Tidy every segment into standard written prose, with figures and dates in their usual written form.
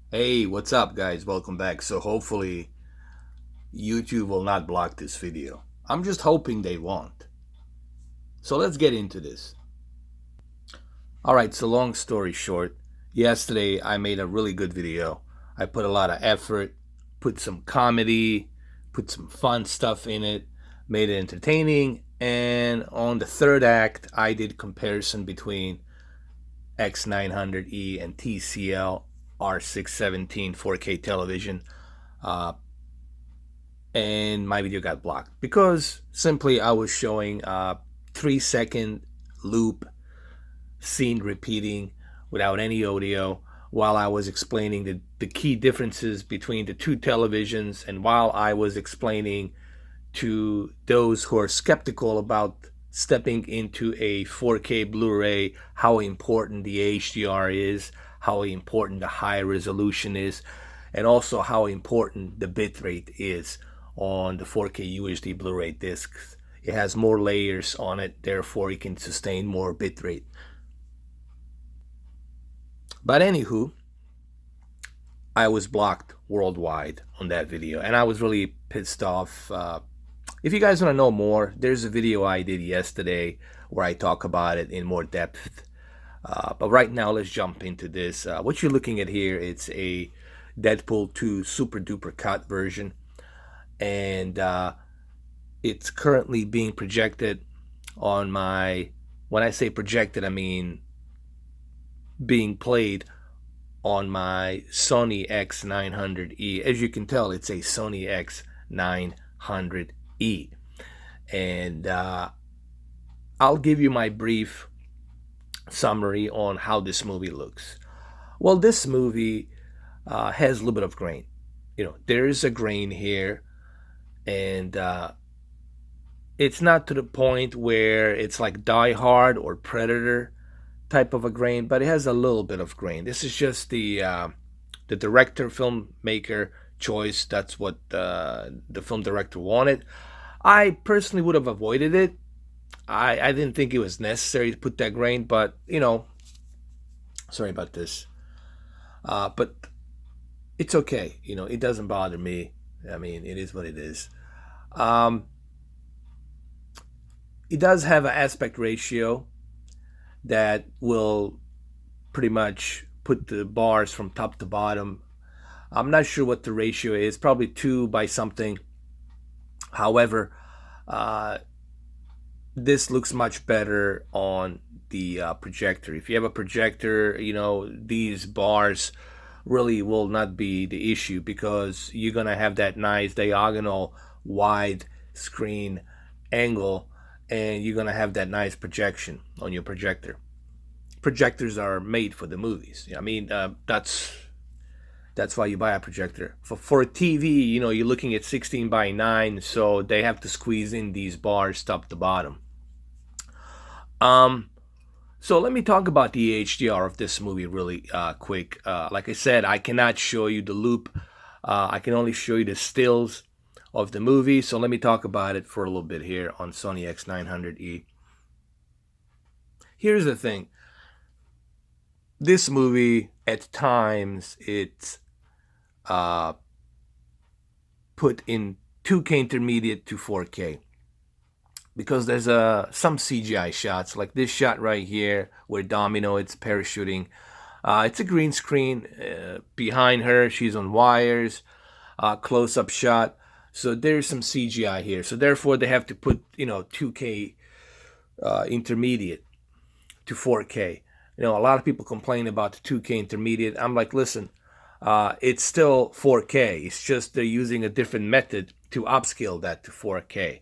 Hey, what's up, guys? Welcome back. So, hopefully, YouTube will not block this video. I'm just hoping they won't. So, let's get into this. Alright, so long story short, yesterday I made a really good video. I put a lot of effort, put some comedy, put some fun stuff in it, made it entertaining, and on the third act, I did comparison between X900E and TCL R617 4K television. Uh, and my video got blocked because simply I was showing a 3 second loop scene repeating without any audio while I was explaining the key differences between the two televisions, and while I was explaining to those who are skeptical about stepping into a 4K Blu-ray how important the HDR is, how important the high resolution is, and also how important the bitrate is on the 4K UHD Blu-ray discs. It has more layers on it, therefore it can sustain more bitrate. But anywho, I was blocked worldwide on that video, and I was really pissed off. If you guys want to know more, there's a video I did yesterday where I talk about it in more depth. But right now, let's jump into this. What you're looking at here, it's a Deadpool 2 super duper cut version, and it's currently being projected on my, when I say projected, I mean being played on my Sony X900E. As you can tell, it's a Sony X900E. And I'll give you my brief summary on how this movie looks. Well, this movie has a little bit of grain. There is a grain here, and it's not to the point where it's like Die Hard or Predator type of a grain, but it has a little bit of grain. This is just the director filmmaker choice. That's what the film director wanted. I personally would have avoided it. I didn't think it was necessary to put that grain, but sorry about this. But it's okay. It doesn't bother me. I mean, it is what it is. It does have an aspect ratio that will pretty much put the bars from top to bottom. I'm not sure what the ratio is, probably 2 by something. However, this looks much better on the projector. If you have a projector, these bars really will not be the issue because you're going to have that nice diagonal wide screen angle, and you're going to have that nice projection on your projector. Projectors are made for the movies. I mean, that's why you buy a projector. For a TV, you're looking at 16 by 9, so they have to squeeze in these bars top to bottom. So let me talk about the HDR of this movie really quick. Like I said, I cannot show you the loop. I can only show you the stills of the movie. So let me talk about it for a little bit here on Sony X900E. Here's the thing. This movie, at times, it's put in 2K intermediate to 4K. Because there's some CGI shots, like this shot right here, where Domino is parachuting. It's a green screen behind her. She's on wires, close-up shot. So there's some CGI here. So therefore, they have to put 2K intermediate to 4K. A lot of people complain about the 2K intermediate. I'm like, listen, it's still 4K. It's just they're using a different method to upscale that to 4K.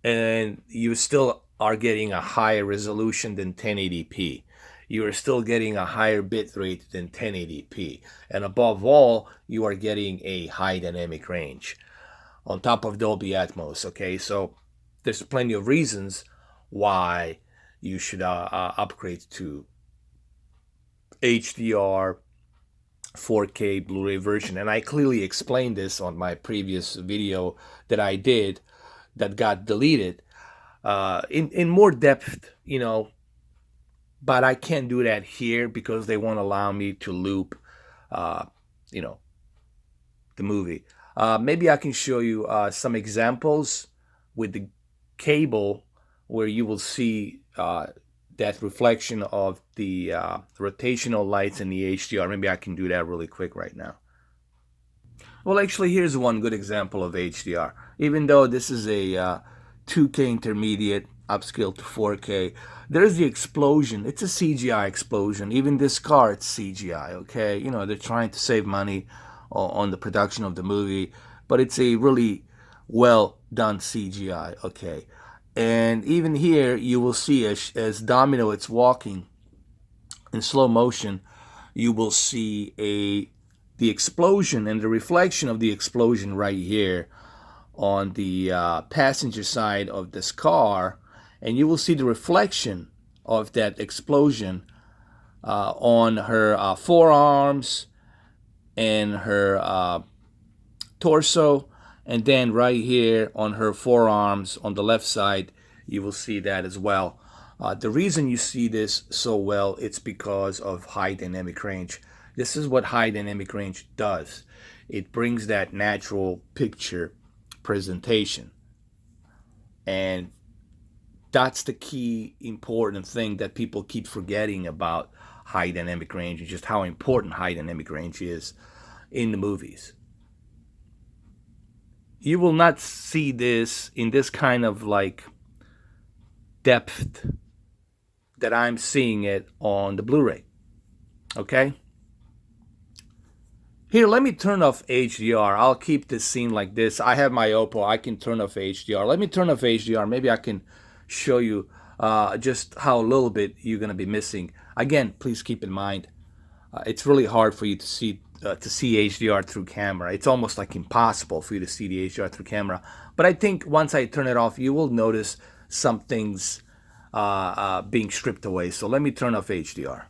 And you still are getting a higher resolution than 1080p. You are still getting a higher bit rate than 1080p. And above all, you are getting a high dynamic range on top of Dolby Atmos. Okay, so there's plenty of reasons why you should upgrade to HDR 4K Blu-ray version. And I clearly explained this on my previous video that I did that got deleted in more depth, but I can't do that here because they won't allow me to loop you know, the movie. Maybe I can show you some examples with the cable where you will see that reflection of the rotational lights in the HDR. Maybe I can do that really quick right now. Well, actually, here's one good example of HDR. Even though this is a 2K intermediate upscale to 4K, there's the explosion. It's a CGI explosion. Even this car, it's CGI, okay? You know, they're trying to save money on the production of the movie, but it's a really well done CGI, okay? And even here, you will see as Domino is walking in slow motion, you will see the explosion and the reflection of the explosion right here on the passenger side of this car, and you will see the reflection of that explosion on her forearms and her torso, and then right here on her forearms on the left side, you will see that as well. The reason you see this so well, it's because of high dynamic range. This is what high dynamic range does. It brings that natural picture presentation. And that's the key important thing that people keep forgetting about high dynamic range, and just how important high dynamic range is in the movies. You will not see this in this kind of like depth that I'm seeing it on the Blu-ray. Okay? Here, let me turn off HDR. I'll keep this scene like this. I have my Oppo. I can turn off HDR. Let me turn off HDR. Maybe I can show you just how a little bit you're going to be missing. Again, please keep in mind, it's really hard for you to see HDR through camera. It's almost like impossible for you to see the HDR through camera. But I think once I turn it off, you will notice some things being stripped away. So let me turn off HDR.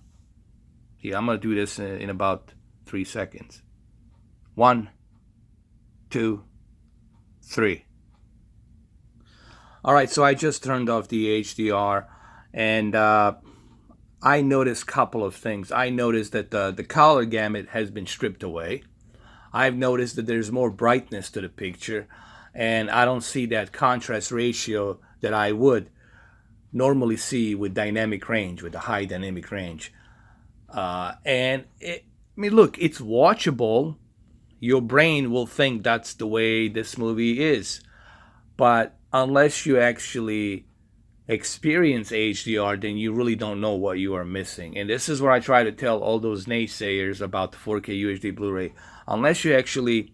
Yeah, I'm going to do this in about 3 seconds. 1, 2, 3. All right, so I just turned off the HDR, and I noticed a couple of things. I noticed that the color gamut has been stripped away. I've noticed that there's more brightness to the picture, and I don't see that contrast ratio that I would normally see with dynamic range, with the high dynamic range. Look, it's watchable. Your brain will think that's the way this movie is. But unless you actually experience HDR, then you really don't know what you are missing. And this is where I try to tell all those naysayers about the 4K UHD Blu-ray. Unless you actually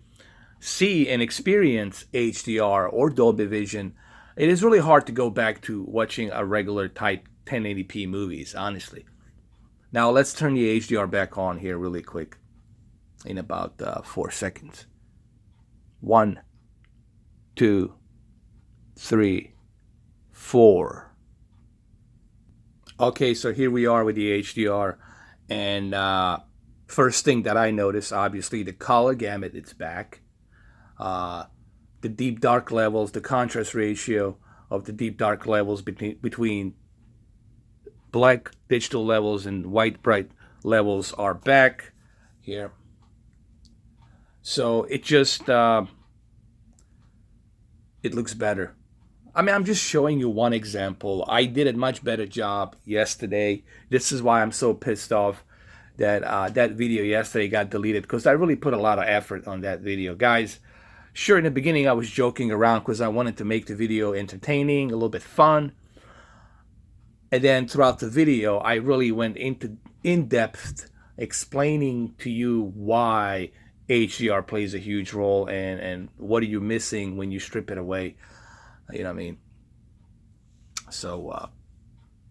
see and experience HDR or Dolby Vision, it is really hard to go back to watching a regular type 1080p movies, honestly. Now let's turn the HDR back on here really quick in about 4 seconds. 1, 2, 3, 4. Okay, so here we are with the HDR, and first thing that I notice, obviously, the color gamut, it's back. The deep dark levels, the contrast ratio of the deep dark levels between black digital levels and white bright levels are back here. So it just it looks better. I mean, I'm just showing you one example. I did a much better job yesterday. This is why I'm so pissed off that that video yesterday got deleted, because I really put a lot of effort on that video. Guys, sure, in the beginning I was joking around because I wanted to make the video entertaining, a little bit fun. And then throughout the video, I really went into in-depth explaining to you why HDR plays a huge role and what are you missing when you strip it away. You know what I mean? So,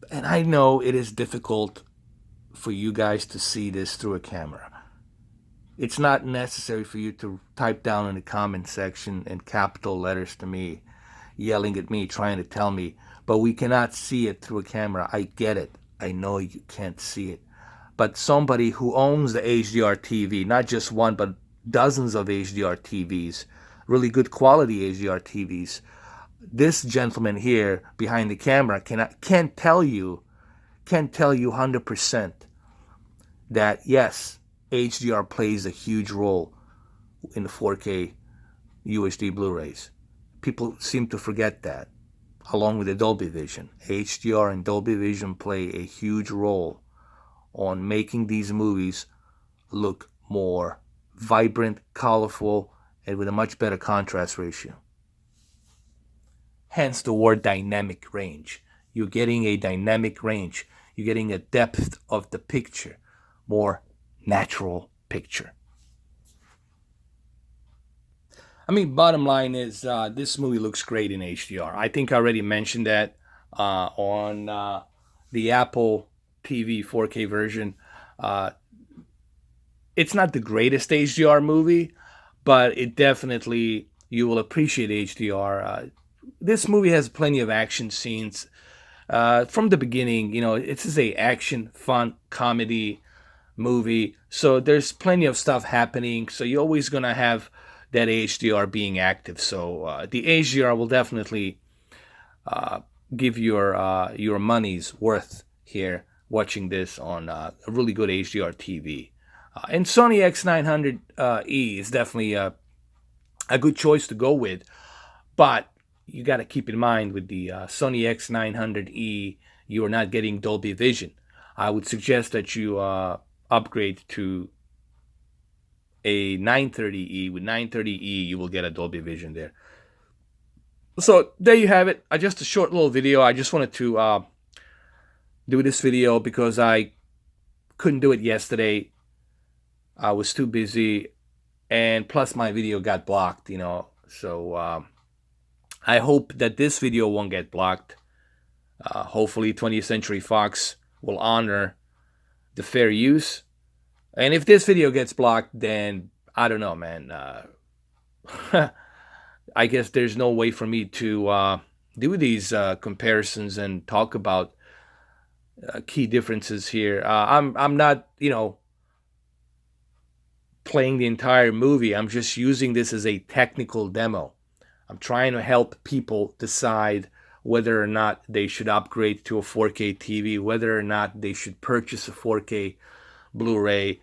and I know it is difficult for you guys to see this through a camera. It's not necessary for you to type down in the comment section in capital letters to me, yelling at me, trying to tell me, but we cannot see it through a camera. I get it. I know you can't see it. But somebody who owns the HDR TV, not just one, but dozens of HDR TVs, really good quality HDR TVs, this gentleman here behind the camera can tell you 100% that yes, HDR plays a huge role in the 4K UHD Blu-rays. People seem to forget that, along with the Dolby Vision. HDR and Dolby Vision play a huge role on making these movies look more vibrant, colorful, and with a much better contrast ratio. Hence the word dynamic range. You're getting a dynamic range. You're getting a depth of the picture, more natural picture. I mean, bottom line is this movie looks great in HDR. I think I already mentioned that on the Apple TV 4K version. It's not the greatest HDR movie, but it definitely, you will appreciate HDR. This movie has plenty of action scenes. From the beginning, you know, it's just a action, fun, comedy movie. So there's plenty of stuff happening. So you're always going to have that HDR being active. So the HDR will definitely give your money's worth here watching this on a really good HDR TV. And Sony X900E is definitely a good choice to go with. But you got to keep in mind with the Sony X900E, you are not getting Dolby Vision. I would suggest that you upgrade to a 930E. With 930E, you will get a Dolby Vision there. So there you have it. Just a short little video. I just wanted to do this video because I couldn't do it yesterday. I was too busy, and plus my video got blocked, you know. So I hope that this video won't get blocked. Hopefully 20th Century Fox will honor the fair use. And if this video gets blocked, then I don't know, man. I guess there's no way for me to do these comparisons and talk about key differences here. I'm not, you know, playing the entire movie. I'm just using this as a technical demo. I'm trying to help people decide whether or not they should upgrade to a 4K TV, whether or not they should purchase a 4K Blu-ray.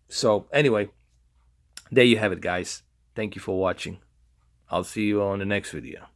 So anyway, there you have it, guys. Thank you for watching. I'll see you on the next video.